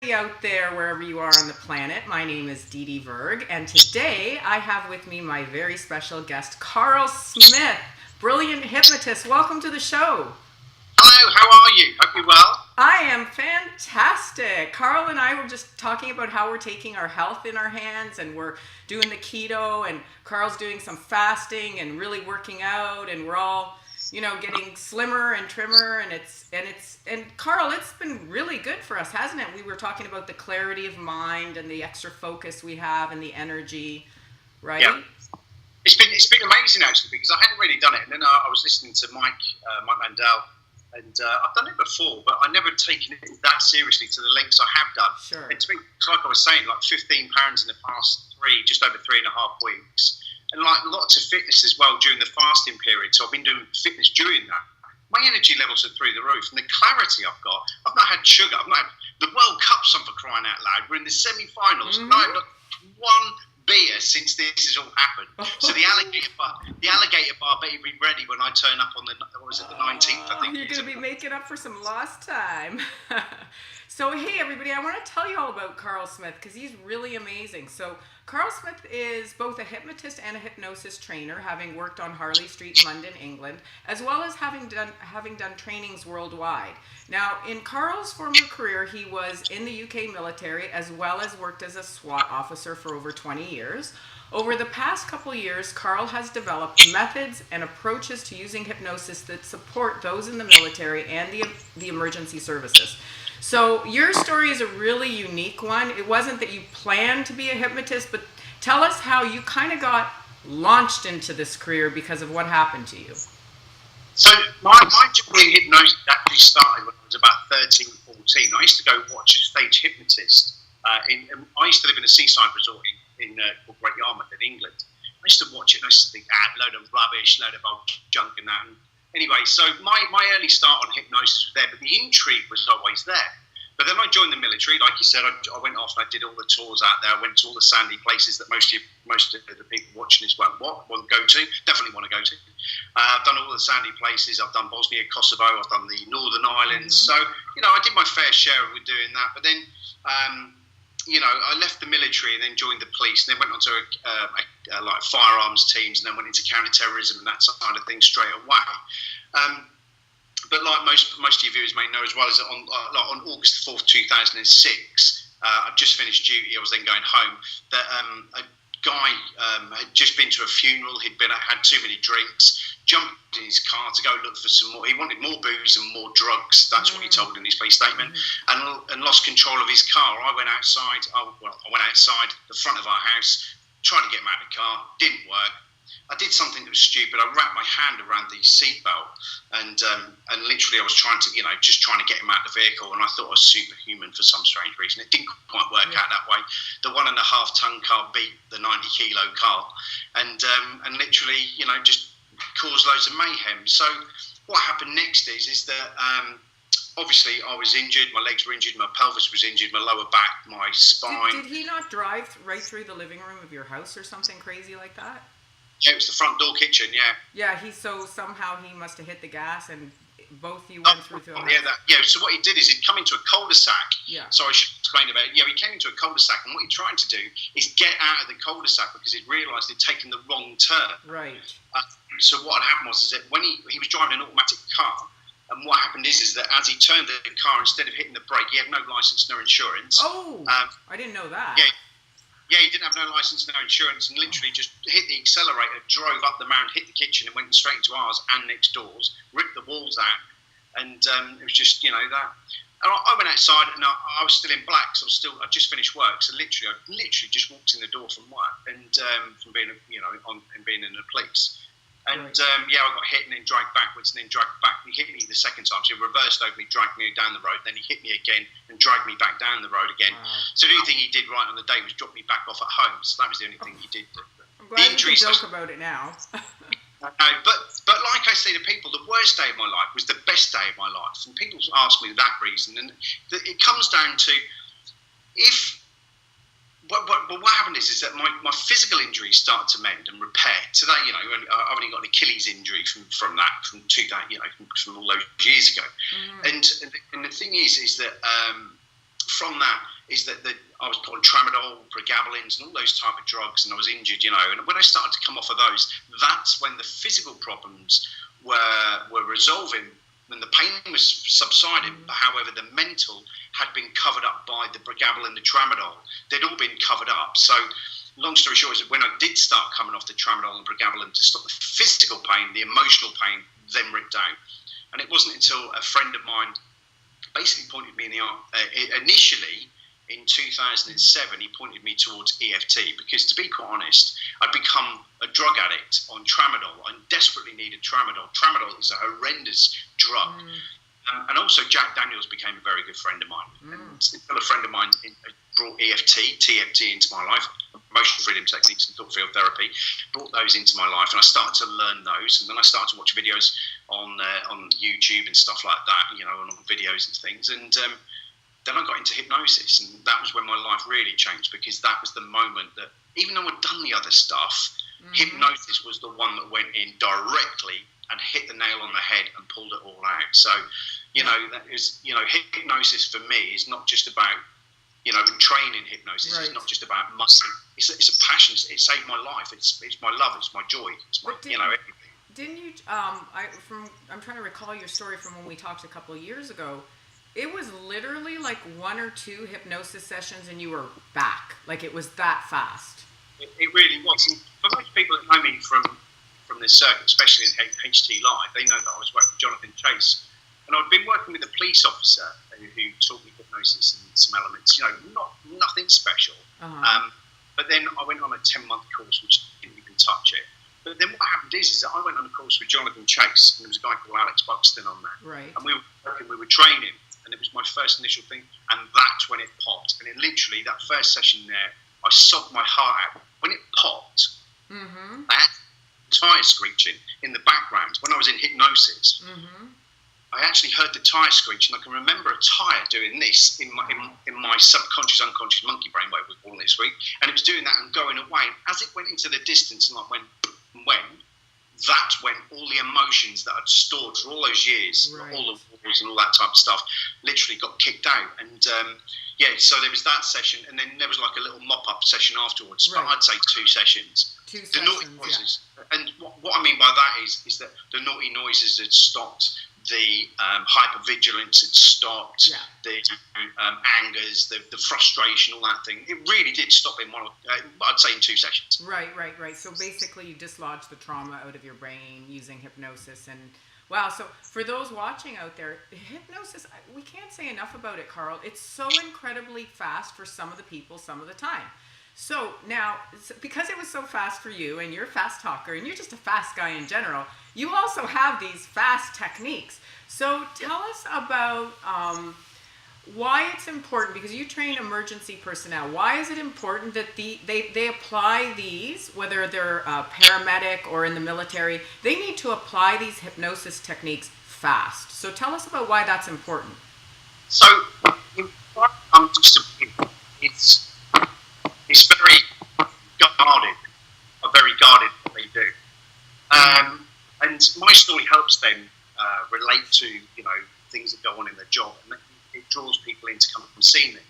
Out there, wherever you are on the planet. My name is Dee Dee Verg, and today I have with me my very special guest, Karl Smith, brilliant hypnotist. Welcome to the show. Hello, how are you? Hope you're well. I am fantastic. Karl and I were just talking about how we're taking our health in our hands, and we're doing the keto, and Karl's doing some fasting and really working out, and we're all getting slimmer and trimmer, and Karl, it's been really good for us, hasn't it? We were talking about the clarity of mind and the extra focus we have and the energy, right? Yeah. It's been amazing actually, because I hadn't really done it, and then I was listening to Mike Mandel, and I've done it before, but I never taken it that seriously to the lengths I have done. Sure. And to me, like I was saying, like 15 pounds in the past just over 3.5 weeks, and like lots of fitness as well during the fasting period. So I've been doing fitness during that. My energy levels are through the roof, and the clarity I've got. I've not had sugar. I've not had the World Cup's on, for crying out loud. We're in the semi-finals. Mm-hmm. I've not one beer since this has all happened. So the alligator bar better be ready when I turn up on the 19th. I think you're going to be making up for some lost time. So hey everybody, I want to tell you all about Karl Smith because he's really amazing. So Karl Smith is both a hypnotist and a hypnosis trainer, having worked on Harley Street, London, England, as well as having done trainings worldwide. Now, in Karl's former career, he was in the UK military, as well as worked as a SWAT officer for over 20 years. Over the past couple years, Karl has developed methods and approaches to using hypnosis that support those in the military and the emergency services. So your story is a really unique one. It wasn't that you planned to be a hypnotist, but tell us how you kind of got launched into this career because of what happened to you. So my journey in hypnosis actually started when I was about 13, 14. I used to go watch a stage hypnotist. I used to live in a seaside resort in called Great Yarmouth in England. I used to watch it and I used to think, load of rubbish, load of old junk and that. And anyway, so my early start on hypnosis was there, but the intrigue was always there. But then I joined the military, like you said. I went off and I did all the tours out there. I went to all the sandy places that most of the people watching this won't go to. Definitely want to go to. I've done all the sandy places. I've done Bosnia, Kosovo. I've done the Northern Islands. Mm-hmm. So I did my fair share with doing that. But then I left the military and then joined the police, and then went on to like firearms teams, and then went into counter-terrorism and that side of things straight away. But like most of your viewers may know as well, is that on August 4th, 2006, I'd just finished duty. I was then going home. That a guy had just been to a funeral. He'd had too many drinks. Jumped in his car to go look for some more. He wanted more booze and more drugs. That's what he told in his police statement. And lost control of his car. I went outside. I went outside the front of our house, tried to get him out of the car. Didn't work. I did something that was stupid. I wrapped my hand around the seatbelt, and literally I was trying to get him out of the vehicle. And I thought I was superhuman for some strange reason. It didn't quite work out that way. The 1.5-ton car beat the 90-kilo car, and literally just caused loads of mayhem. So what happened next is that obviously I was injured. My legs were injured. My pelvis was injured. My lower back, my spine. Did he not drive right through the living room of your house or something crazy like that? Yeah, it was the front door kitchen, yeah. Yeah, somehow he must have hit the gas and both you went through the house. So what he did is he'd come into a cul-de-sac. Yeah. So I should explain about it. Yeah, he came into a cul-de-sac, and what he tried to do is get out of the cul-de-sac because he'd realised he'd taken the wrong turn. Right. So what had happened was that when he was driving an automatic car, and what happened is that as he turned the car, instead of hitting the brake, he had no licence, no insurance. Oh, I didn't know that. Yeah, he didn't have no licence, no insurance, and literally just hit the accelerator, drove up the mound, hit the kitchen, and went straight into ours and next doors, ripped the walls out, and it was just, that. And I went outside, and I was still in black, so I just finished work, so I literally just walked in the door from work, and from being, and being in the police. And right. I got hit and then dragged backwards and then dragged back. He hit me the second time, so he reversed over me, dragged me down the road. Then he hit me again and dragged me back down the road again. Wow. So the only thing he did right on the day was drop me back off at home. So that was the only thing he did. I'm glad you can joke about it now. No, but like I say to people, the worst day of my life was the best day of my life. And people ask me that reason. And it comes down to But what happened is that my physical injuries started to mend and repair. Today, I've only got an Achilles injury from all those years ago. Mm. And the thing is that from that is that I was put on tramadol, pregabalins, and all those type of drugs, and I was injured, you know. And when I started to come off of those, that's when the physical problems were resolving, when the pain was subsiding. But however, the mental had been covered up by the pregabalin, the tramadol. They'd all been covered up. So, long story short, is that when I did start coming off the tramadol and pregabalin to stop the physical pain, the emotional pain then ripped out. And it wasn't until a friend of mine basically pointed me in the eye. Initially, in 2007, he pointed me towards EFT because, to be quite honest, I'd become a drug addict on tramadol. I desperately needed tramadol. Tramadol is a horrendous drug. And also, Jack Daniels became a very good friend of mine. And until a friend of mine brought EFT, TFT into my life, emotional freedom techniques and thought field therapy, brought those into my life, and I started to learn those. And then I started to watch videos on YouTube and stuff like that, you know, on videos and things. And then I got into hypnosis, and that was when my life really changed, because that was the moment that, even though I'd done the other stuff, hypnosis was the one that went in directly and hit the nail on the head and pulled it all out. So, you know, that is, you know, hypnosis for me is not just about, you know, training hypnosis. Right. It's not just about muscle. It's a passion. It saved my life. It's my love. It's my joy. It's my, you know, everything. Didn't you? I'm trying to recall your story from when we talked a couple of years ago. It was literally like 1 or 2 hypnosis sessions, and you were back. Like, it was that fast. It really was. And for most people that know me from this circuit, especially in HT Live, they know that I was working with Jonathan Chase. And I'd been working with a police officer who taught me hypnosis and some elements, you know, nothing special. But then I went on a 10-month course, which didn't even touch it. But then what happened is that I went on a course with Jonathan Chase, and there was a guy called Alex Buxton on that. Right. And we were training, and it was my first initial thing, and that's when it popped. And it literally, that first session there, I sobbed my heart out. When it popped, I had tyre screeching in the background. When I was in hypnosis, I actually heard the tyre screech, and I can remember a tyre doing this in my subconscious, unconscious monkey brain, whatever we're calling it this week, and it was doing that and going away. And as it went into the distance and like went, that's when all the emotions that I'd stored for all those years, all the wars and all that type of stuff, literally got kicked out. And so there was that session, and then there was like a little mop-up session afterwards. But I'd say 2 sessions. The naughty noises, and what I mean by that is that the naughty noises had stopped. The hypervigilance had stopped, the angers, the frustration, all that thing. It really did stop in I'd say in 2 sessions. Right. So basically you dislodged the trauma out of your brain using hypnosis. And wow, so for those watching out there, hypnosis, we can't say enough about it, Karl. It's so incredibly fast for some of the people some of the time. So now, because it was so fast for you, and you're a fast talker, and you're just a fast guy in general, you also have these fast techniques. So tell us about why it's important, because you train emergency personnel. Why is it important that they apply these, whether they're a paramedic or in the military, they need to apply these hypnosis techniques fast. So tell us about why that's important. So, it's very guarded what they do. And my story helps them relate to, you know, things that go on in their job, and it draws people in to come and see me.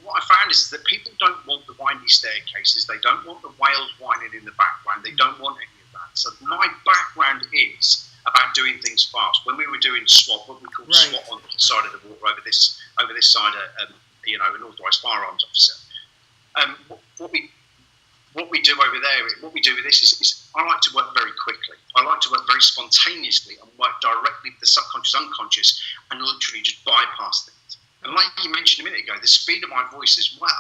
What I found is that people don't want the windy staircases, they don't want the whales whining in the background, they don't want any of that. So my background is about doing things fast. When we were doing SWAT, what we call SWAT on the side of the water, over this side, you know, an authorised firearms officer. What we do over there, what we do with this is I like to work very quickly. I like to work very spontaneously and work directly with the subconscious, unconscious, and literally just bypass things. And like you mentioned a minute ago, the speed of my voice as well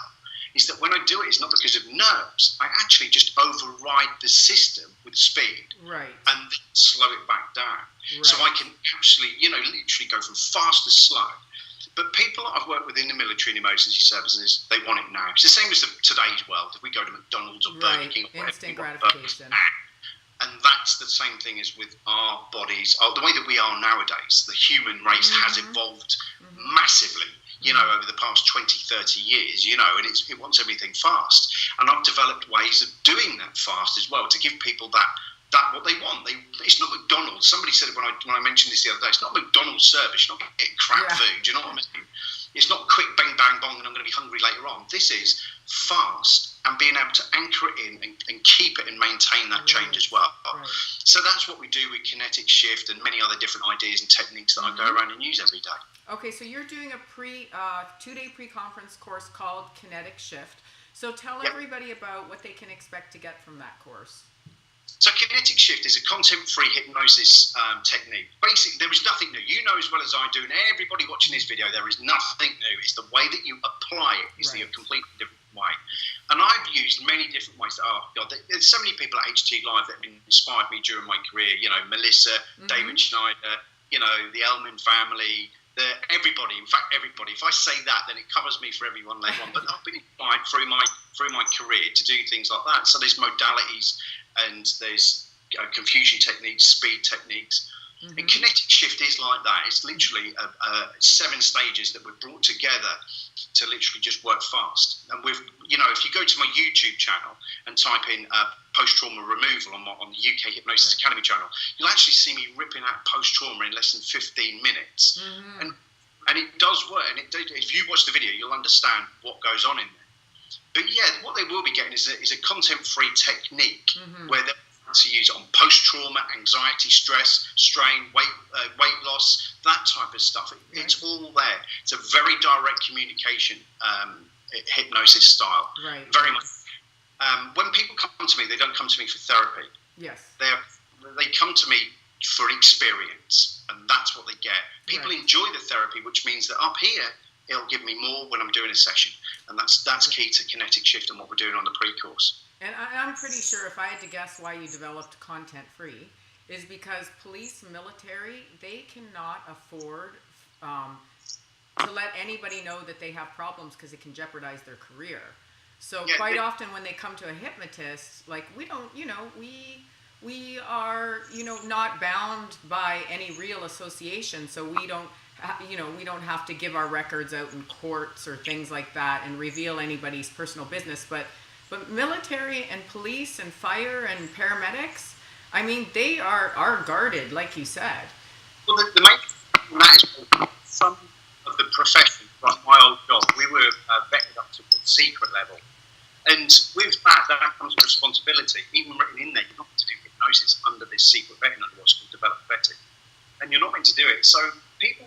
is that when I do it, it's not because of nerves. I actually just override the system with speed, and then slow it back down. So I can actually, you know, literally go from fast to slow. But people that I've worked with in the military and emergency services, they want it now. It's the same as today's world. If we go to McDonald's or Burger King or whatever, instant gratification. And that's the same thing as with our bodies. The way that we are nowadays, the human race has evolved massively, you know, over the past 20, 30 years, you know, and it wants everything fast. And I've developed ways of doing that fast as well to give people that what they want. It's not McDonald's. Somebody said it when I mentioned this the other day. It's not McDonald's service. You're not getting crap food. Do you know what I mean? It's not quick bang bang bong and I'm going to be hungry later on. This is fast and being able to anchor it in and keep it and maintain that change as well. Right. So that's what we do with Kinetic Shift and many other different ideas and techniques that I go around and use every day. Okay, so you're doing a 2-day pre-conference course called Kinetic Shift. So tell everybody about what they can expect to get from that course. So Kinetic Shift is a content-free hypnosis technique. Basically, there is nothing new. You know as well as I do, and everybody watching this video, there is nothing new. It's the way that you apply it is the completely different way. And I've used many different ways. Oh, God, there's so many people at HT Live that have inspired me during my career. You know, Melissa, David Schneider, you know, the Ellman family, everybody. In fact, everybody. If I say that, then it covers me for everyone later on. But I've been inspired through my career to do things like that. So there's modalities and there's confusion techniques, speed techniques. And Kinetic Shift is like that. It's literally 7 stages that we've brought together to literally just work fast. And with, you know, if you go to my YouTube channel and type in post-trauma removal on the UK Hypnosis Academy channel, you'll actually see me ripping out post-trauma in less than 15 minutes. And it does work. And if you watch the video, you'll understand what goes on in there. But yeah, what they will be getting is a content-free technique where they're to use it on post-trauma, anxiety, stress, strain, weight loss, that type of stuff. It's all there. It's a very direct communication hypnosis style. Right. Very much. When people come to me, they don't come to me for therapy. Yes. They come to me for an experience, and that's what they get. People enjoy the therapy, which means that up here, it'll give me more when I'm doing a session. And that's key to Kinetic Shift and what we're doing on the pre-course. And I'm pretty sure if I had to guess why you developed content free is because police, military, they cannot afford to let anybody know that they have problems because it can jeopardize their career. So quite often when they come to a hypnotist, like we don't, you know, we are, you know, not bound by any real association. So we don't, you know, we don't have to give our records out in courts or things like that and reveal anybody's personal business. But military and police and fire and paramedics, I mean, they are guarded, like you said. Well, the main thing that is some of the profession, like my old job, we were vetted up to the secret level. And with that comes a responsibility. Even written in there, you're not meant to do hypnosis under this secret vetting, under what's called developed vetting. And you're not meant to do it. So people,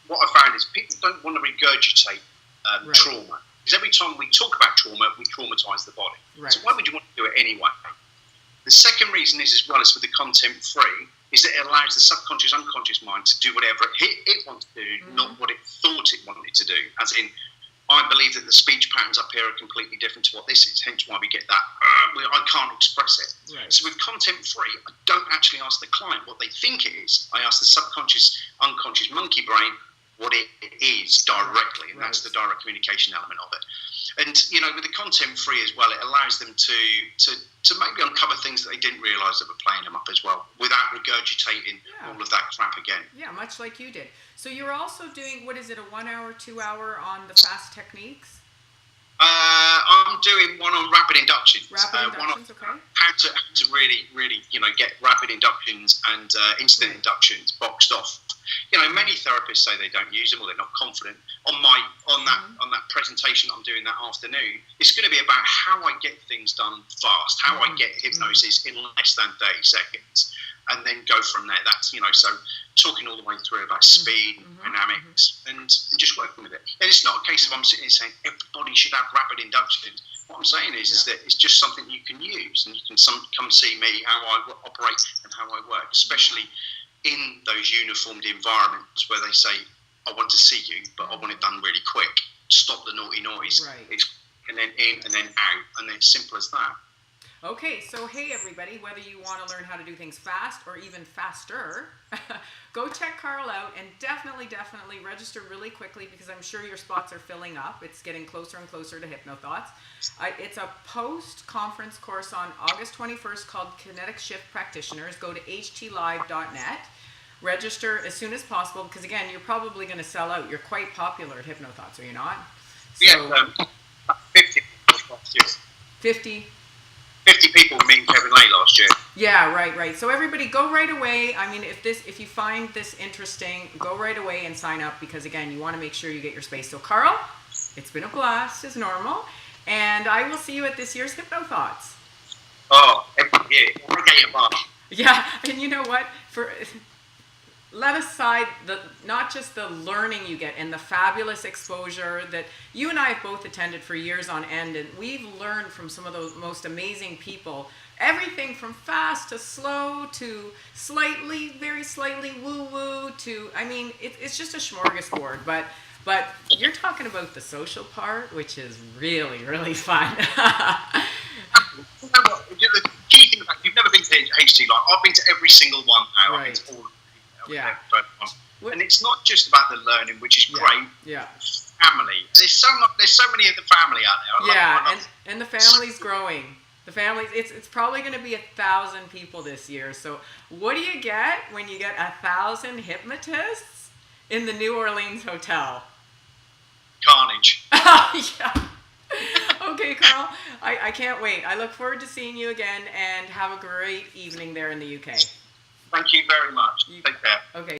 what I found is people don't want to regurgitate trauma. Because every time we talk about trauma, we traumatize the body. Right. So why would you want to do it anyway? The second reason is, as well as with the content free, is that it allows the subconscious, unconscious mind to do whatever it wants to do, not what it thought it wanted to do. As in, I believe that the speech patterns up here are completely different to what this is, hence why we get that, I can't express it. Right. So with content free, I don't actually ask the client what they think it is. I ask the subconscious, unconscious monkey brain what it is directly, and that's the direct communication element of it. And, you know, with the content free as well, it allows them to maybe uncover things that they didn't realise that were playing them up as well, without regurgitating all of that crap again. Yeah, much like you did. So you're also doing, what is it, a 1 hour, 2 hour on the fast techniques? I'm doing one on rapid inductions. Rapid inductions, okay. How to really, you know, get rapid inductions and instant inductions boxed off. You know, many therapists say they don't use them or they're not confident. On that presentation I'm doing that afternoon, it's going to be about how I get things done fast, how I get hypnosis in less than 30 seconds, and then go from there. That's, you know, so talking all the way through about speed, dynamics, and just working with it. And it's not a case of I'm sitting here saying everybody should have rapid inductions. What I'm saying is that it's just something you can use, and you can come see me, how I operate and how I work, especially in those uniformed environments where they say, I want to see you, but I want it done really quick. Stop the naughty noise. Right. And then in and then out, and it's simple as that. Okay, so hey everybody, whether you want to learn how to do things fast or even faster, go check Karl out and definitely register really quickly because I'm sure your spots are filling up. It's getting closer and closer to Hypnothoughts. It's a post-conference course on August 21st called Kinetic Shift Practitioners. Go to htlive.net. Register as soon as possible because, again, you're probably going to sell out. You're quite popular at Hypnothoughts, are you not? So, yeah, 50. 50? 50 people with me and Kevin Lay last year. Yeah, right. So everybody go right away. I mean, if you find this interesting, go right away and sign up, because again, you want to make sure you get your space. So Karl, it's been a blast as normal, and I will see you at this year's Hypnothoughts. Oh, every year, alligator bar. Yeah, and you know what? Let aside not just the learning you get and the fabulous exposure that you and I have both attended for years on end, and we've learned from some of those most amazing people. Everything from fast to slow to very slightly woo-woo to, I mean, it's just a smorgasbord. But you're talking about the social part, which is really, really fun. You know what? The key thing about you've never been to HT, like I've been to every single one now. Right. I've been to all of them. Yeah. And it's not just about the learning, which is great. Yeah. Family. There's so many of the family out there. I love and the family's growing. The family, it's probably going to be 1,000 people this year. So what do you get when you get 1,000 hypnotists in the New Orleans hotel? Carnage. Yeah. Okay, Karl, I can't wait. I look forward to seeing you again, and have a great evening there in the UK. Thank you very much. Take care. Okay.